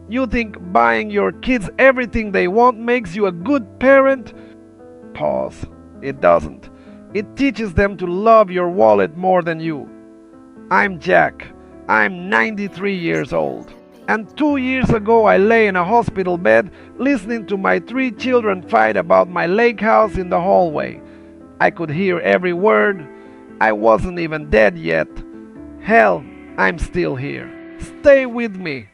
You think buying your kids everything they want makes you a good parent? Pause. It doesn't. It teaches them to love your wallet more than you. I'm Jack. I'm 93 years old. And 2 years ago, I lay in a hospital bed listening to my three children fight about my lake house in the hallway. I could hear every word. I wasn't even dead yet. Hell, I'm still here. Stay with me.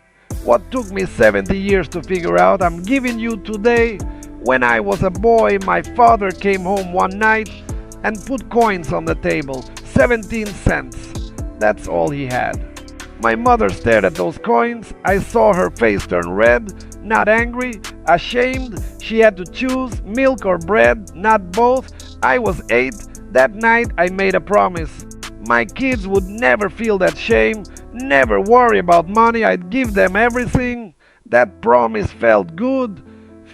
What took me 70 years to figure out, I'm giving you today. When I was a boy, my father came home one night and put coins on the table, 17 cents. That's all he had. My mother stared at those coins. I saw her face turn red, not angry, ashamed. She had to choose milk or bread, not both. I was 8. That night I made a promise. My kids would never feel that shame, never worry about money. I'd give them everything. That promise felt good,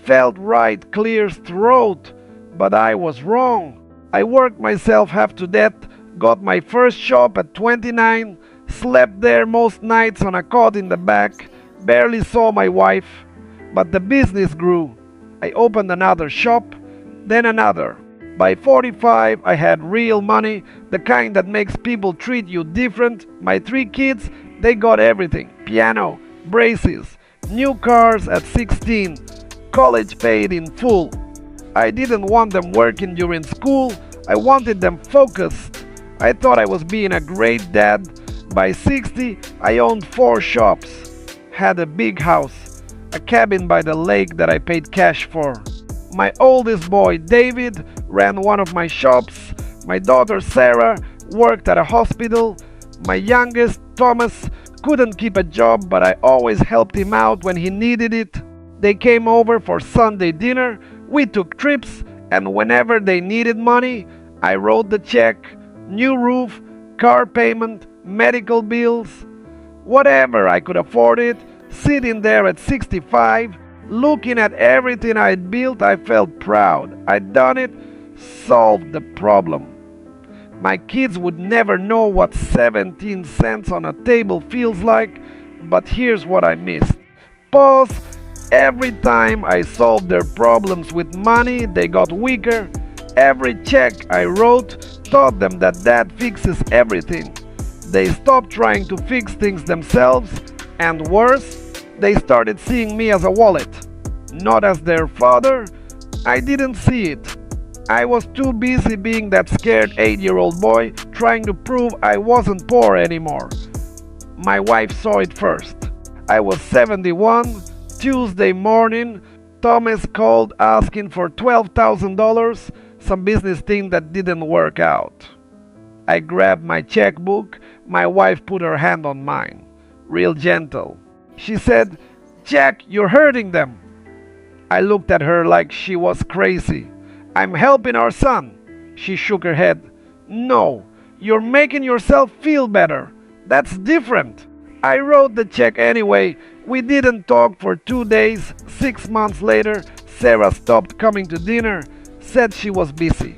felt right, clear as throat. But I was wrong. I worked myself half to death, got my first shop at 29, slept there most nights on a cot in the back, barely saw my wife. But the business grew. I opened another shop, then another. By 45, I had real money, the kind that makes people treat you different. My 3 kids, they got everything. Piano, braces, new cars at 16, college paid in full. I didn't want them working during school. I wanted them focused. I thought I was being a great dad. By 60, I owned 4 shops, had a big house, a cabin by the lake that I paid cash for. My oldest boy, David, ran one of my shops. My daughter, Sarah, worked at a hospital. My youngest, Thomas, couldn't keep a job, but I always helped him out when he needed it. They came over for Sunday dinner. We took trips, and whenever they needed money, I wrote the check. New roof, car payment, medical bills, whatever I could afford it. Sitting there at 65, looking at everything I'd built, I felt proud. I'd done it, solved the problem. My kids would never know what 17 cents on a table feels like, but here's what I missed. Pause. Every time I solved their problems with money, they got weaker. Every check I wrote taught them that fixes everything. They stopped trying to fix things themselves, and worse, they started seeing me as a wallet, not as their father. I didn't see it. I was too busy being that scared 8-year-old boy trying to prove I wasn't poor anymore. My wife saw it first. I was 71. Tuesday morning, Thomas called asking for $12,000, some business thing that didn't work out. I grabbed my checkbook. My wife put her hand on mine, real gentle. She said, "Jack, you're hurting them." I looked at her like she was crazy. "I'm helping our son." She shook her head. "No, you're making yourself feel better. That's different." I wrote the check anyway. We didn't talk for 2 days. 6 months later, Sarah stopped coming to dinner, said she was busy.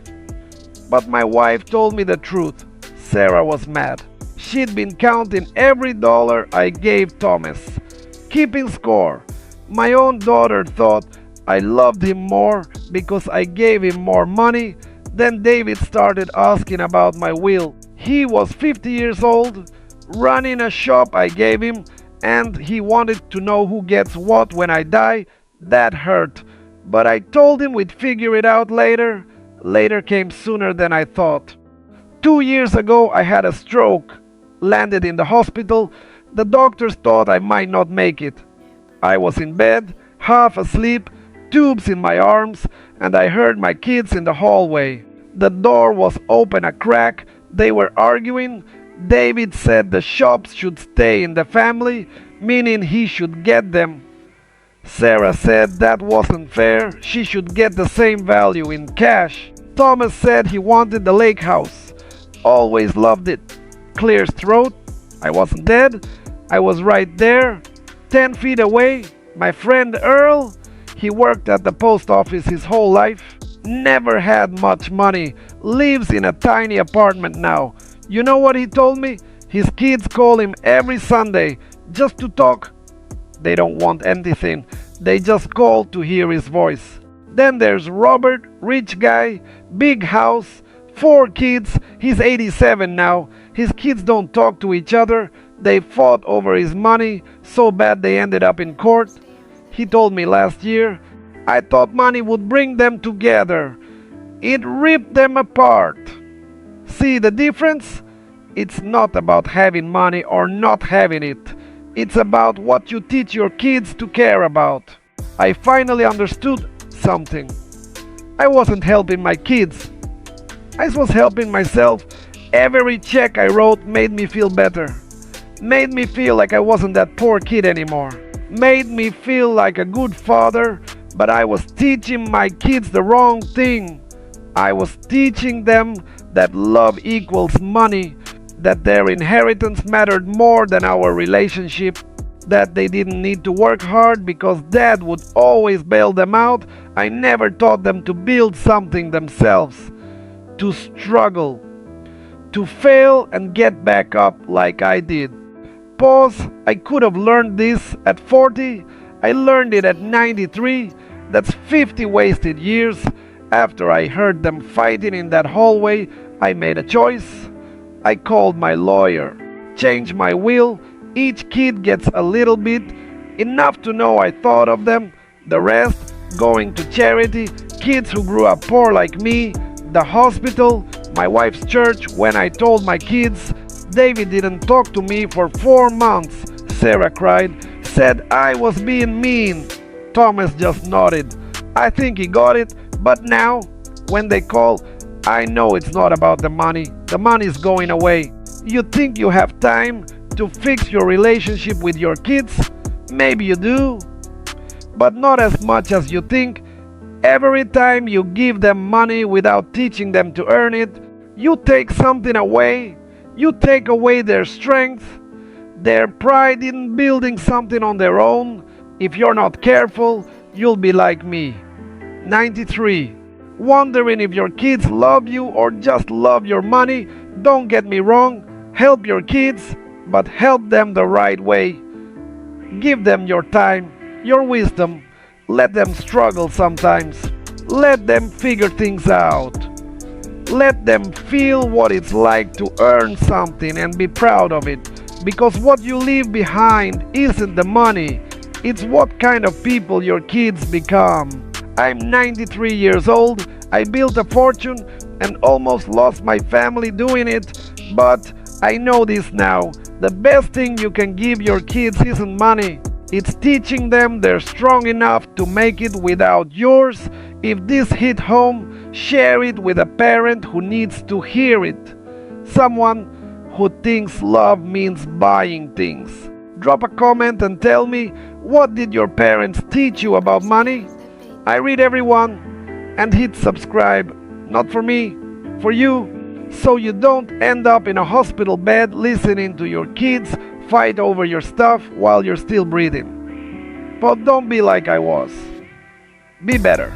But my wife told me the truth. Sarah was mad. She'd been counting every dollar I gave Thomas, keeping score. My own daughter thought I loved him more because I gave him more money. Then David started asking about my will. He was 50 years old, running a shop I gave him, and he wanted to know who gets what when I die. That hurt. But I told him we'd figure it out later. Later came sooner than I thought. 2 years ago, I had a stroke, landed in the hospital. The doctors thought I might not make it. I was in bed, half asleep, tubes in my arms, and I heard my kids in the hallway. The door was open a crack. They were arguing. David said the shops should stay in the family, meaning he should get them. Sarah said that wasn't fair. She should get the same value in cash. Thomas said he wanted the lake house. Always loved it. Clear throat. I wasn't dead. I was right there, 10 feet away. My friend Earl, he worked at the post office his whole life. Never had much money. Lives in a tiny apartment now. You know what he told me? His kids call him every Sunday just to talk. They don't want anything. They just call to hear his voice. Then there's Robert, rich guy, big house, 4 kids. He's 87 now. His kids don't talk to each other. They fought over his money so bad they ended up in court. He told me last year, I thought money would bring them together. It ripped them apart. See the difference? It's not about having money or not having it. It's about what you teach your kids to care about. I finally understood something. I wasn't helping my kids. I was helping myself. Every check I wrote made me feel better. Made me feel like I wasn't that poor kid anymore. Made me feel like a good father, but I was teaching my kids the wrong thing. I was teaching them that love equals money, that their inheritance mattered more than our relationship, that they didn't need to work hard because dad would always bail them out. I never taught them to build something themselves, to struggle, to fail and get back up like I did. Pause. I could have learned this at 40. I learned it at 93. That's 50 wasted years. After I heard them fighting in that hallway, I made a choice. I called my lawyer, changed my will. Each kid gets a little bit, enough to know I thought of them. The rest going to charity, kids who grew up poor like me, the hospital, my wife's church. When I told my kids, David didn't talk to me for 4 months, Sarah cried, said I was being mean. Thomas just nodded. I think he got it, but now, when they call, I know it's not about the money. The money's going away. You think you have time to fix your relationship with your kids? Maybe you do, but not as much as you think. Every time you give them money without teaching them to earn it, you take something away. You take away their strength, their pride in building something on their own. If you're not careful, you'll be like me, 93, wondering if your kids love you or just love your money. Don't get me wrong, help your kids, but help them the right way. Give them your time, your wisdom. Let them struggle sometimes. Let them figure things out. Let them feel what it's like to earn something and be proud of it. Because what you leave behind isn't the money, it's what kind of people your kids become. I'm 93 years old. I built a fortune and almost lost my family doing it, but I know this now. The best thing you can give your kids isn't money. It's teaching them they're strong enough to make it without yours. If this hit home, share it with a parent who needs to hear it. Someone who thinks love means buying things. Drop a comment and tell me, what did your parents teach you about money? I read everyone. And hit subscribe, not for me, for you, so you don't end up in a hospital bed listening to your kids fight over your stuff while you're still breathing. But don't be like I was. Be better.